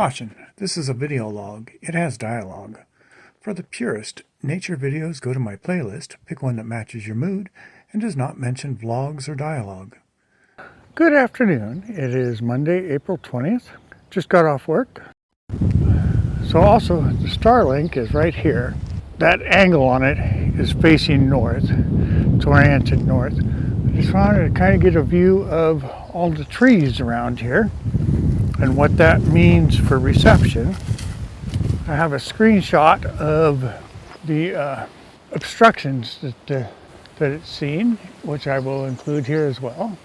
Caution, this is a video log. It has dialogue. For the purist, nature videos go to my playlist, pick one that matches your mood, and does not mention vlogs or dialogue. Good afternoon. It is Monday, April 20th. Just got off work. So also, the Starlink is right here. That angle on it is facing north. It's oriented north. I just wanted to kind of get a view of all the trees around here and what that means for reception. I have a screenshot of the obstructions that it's seen, which I will include here as well.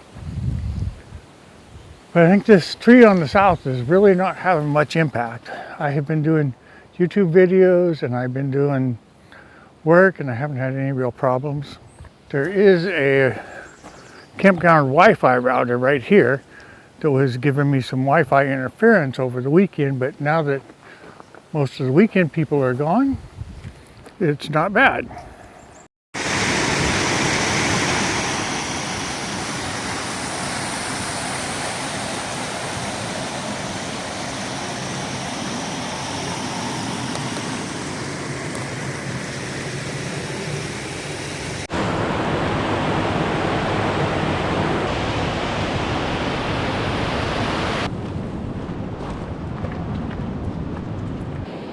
But I think this tree on the south is really not having much impact. I have been doing YouTube videos and I've been doing work and I haven't had any real problems. There is a Campground Wi-Fi router right here that was giving me some Wi-Fi interference over the weekend, but now that most of the weekend people are gone, it's not bad.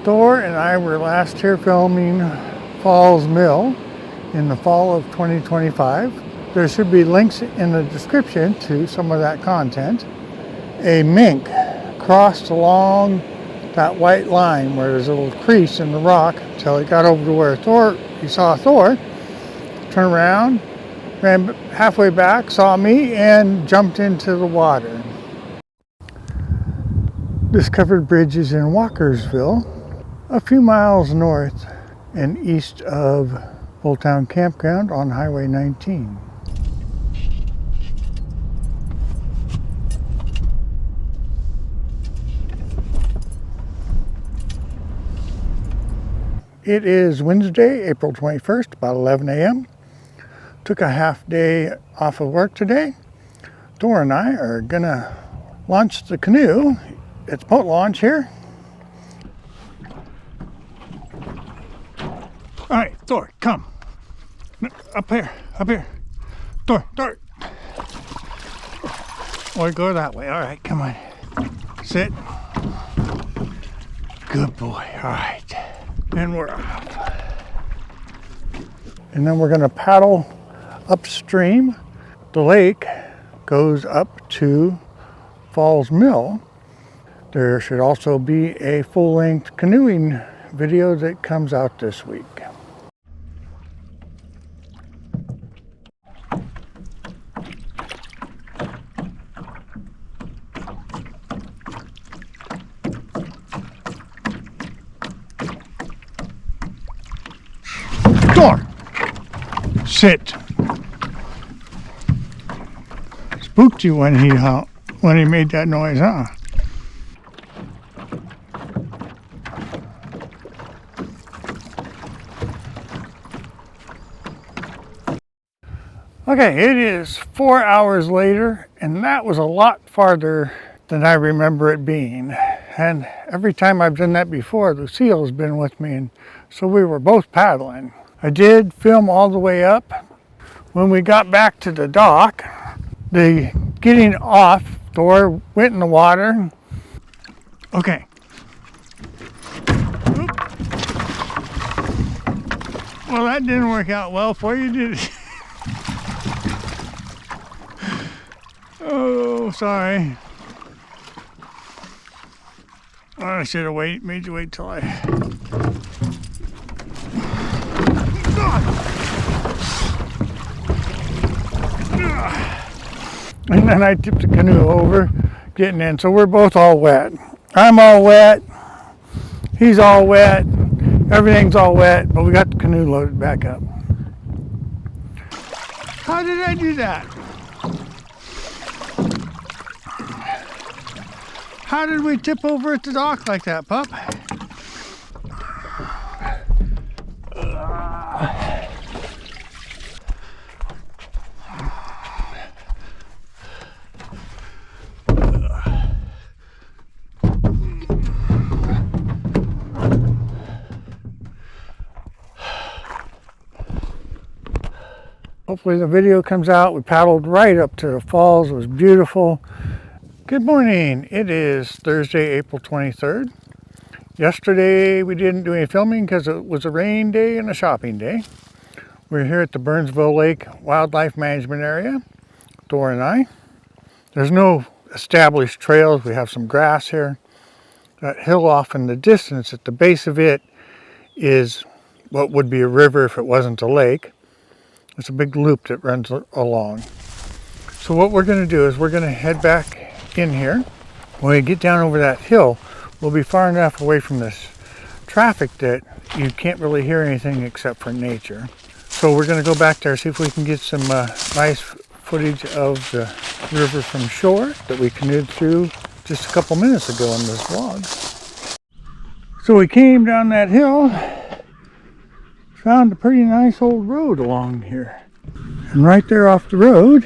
Thor and I were last here filming Falls Mill in the fall of 2025. There should be links in the description to some of that content. A mink crossed along that white line where there's a little crease in the rock until he got over to where he saw Thor, turned around, ran halfway back, saw me, and jumped into the water. This covered bridge is in Walkersville, a few miles north and east of Bulltown Campground on Highway 19. It is Wednesday, April 21st, about 11 a.m. Took a half day off of work today. Thor and I are gonna launch the canoe. It's boat launch here. All right, Thor, come. Up here. Thor. Or go that way. All right, come on. Sit. Good boy. All right. And we're off. And then we're going to paddle upstream. The lake goes up to Falls Mill. There should also be a full-length canoeing video that comes out this week. Thor, sit. Spooked you when he made that noise, huh? Okay, it is 4 hours later, and that was a lot farther than I remember it being. And every time I've done that before, Lucille's been with me, and so we were both paddling. I did film all the way up. When we got back to the dock, the getting off, Thor went in the water. Okay. Oop. Well, that didn't work out well for you, did it? Oh, sorry. Oh, I should have made you wait till I... And then I tipped the canoe over, getting in. So we're both all wet. I'm all wet. He's all wet. Everything's all wet, but we got the canoe loaded back up. How did I do that? How did we tip over at the dock like that, pup? Hopefully the video comes out. We paddled right up to the falls. It was beautiful. Good morning. It is Thursday, April 23rd. Yesterday we didn't do any filming because it was a rain day and a shopping day. We're here at the Burnsville Lake Wildlife Management Area, Thor and I. There's no established trails. We have some grass here. That hill off in the distance at the base of it is what would be a river if it wasn't a lake. It's a big loop that runs along. So what we're going to do is we're going to head back in here. When we get down over that hill, we'll be far enough away from this traffic that you can't really hear anything except for nature. So we're going to go back there, see if we can get some nice footage of the river from shore that we canoed through just a couple minutes ago in this vlog. So we came down that hill, found a pretty nice old road along here. And right there off the road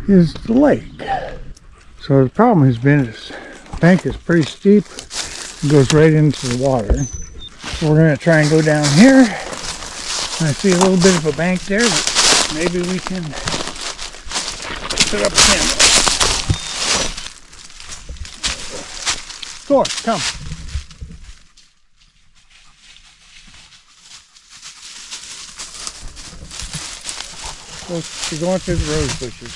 is the lake. So the problem has been this bank is pretty steep. It goes right into the water. So we're going to try and go down here. And I see a little bit of a bank there, but maybe we can set up a camera. Thor, come. We're going through the rose bushes.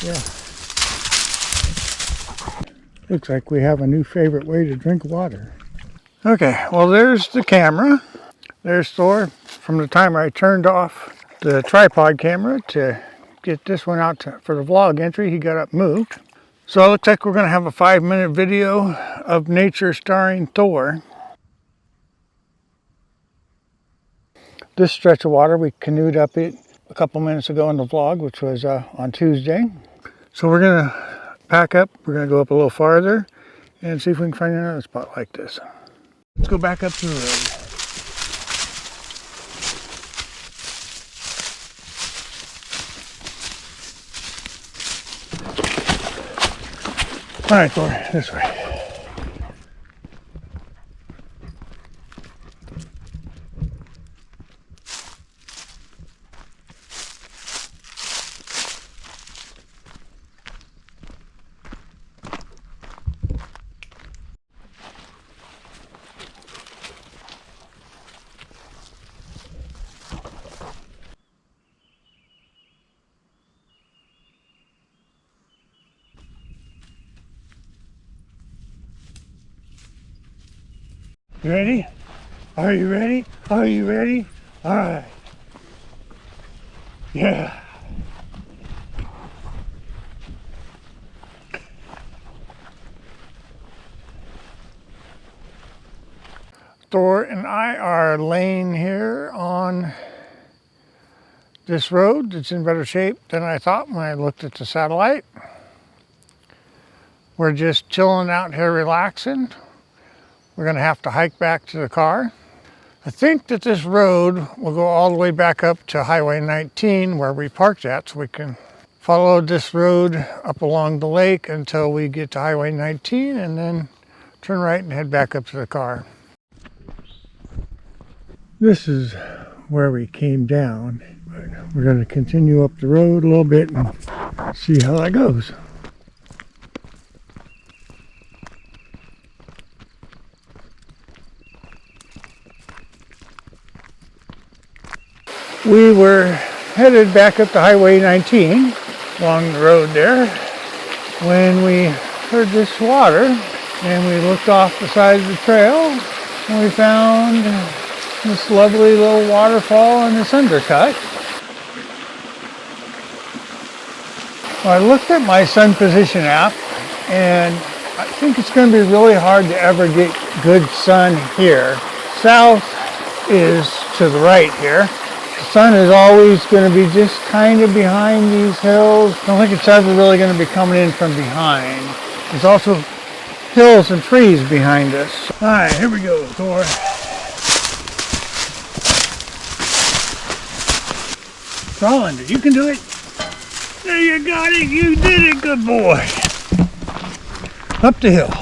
Yeah. Looks like we have a new favorite way to drink water. Okay, well there's the camera. There's Thor. From the time I turned off the tripod camera to get this one out for the vlog entry, he got up and moved. So it looks like we're going to have a 5-minute video of nature starring Thor. This stretch of water we canoed up it a couple minutes ago in the vlog, which was on Tuesday. So we're going to pack up. We're going to go up a little farther and see if we can find another spot like this. Let's go back up to the road. All right, Thor, this way. You ready? Are you ready? Are you ready? All right. Yeah. Thor and I are laying here on this road that's in better shape than I thought when I looked at the satellite. We're just chilling out here, relaxing. We're going to have to hike back to the car. I think that this road will go all the way back up to Highway 19 where we parked at, so we can follow this road up along the lake until we get to Highway 19 and then turn right and head back up to the car. This is where we came down. We're going to continue up the road a little bit and see how that goes. We were headed back up to Highway 19 along the road there when we heard this water, and we looked off the side of the trail and we found this lovely little waterfall in this undercut. Well, I looked at my sun position app, and I think it's going to be really hard to ever get good sun here. South is to the right here. The sun is always going to be just kind of behind these hills. I don't think it's ever really going to be coming in from behind. There's also hills and trees behind us. All right, here we go, Thor. Crawling, you can do it. There you got it. You did it, good boy. Up the hill.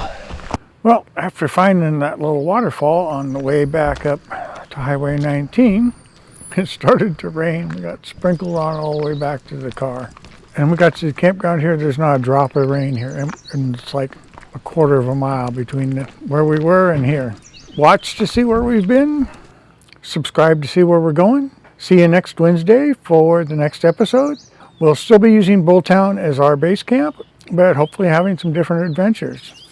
Well, after finding that little waterfall on the way back up to Highway 19, It started to rain. We got sprinkled on all the way back to the car. And we got to the campground here. There's not a drop of rain here. And it's like a quarter of a mile between where we were and here. Watch to see where we've been. Subscribe to see where we're going. See you next Wednesday for the next episode. We'll still be using Bulltown as our base camp, but hopefully having some different adventures.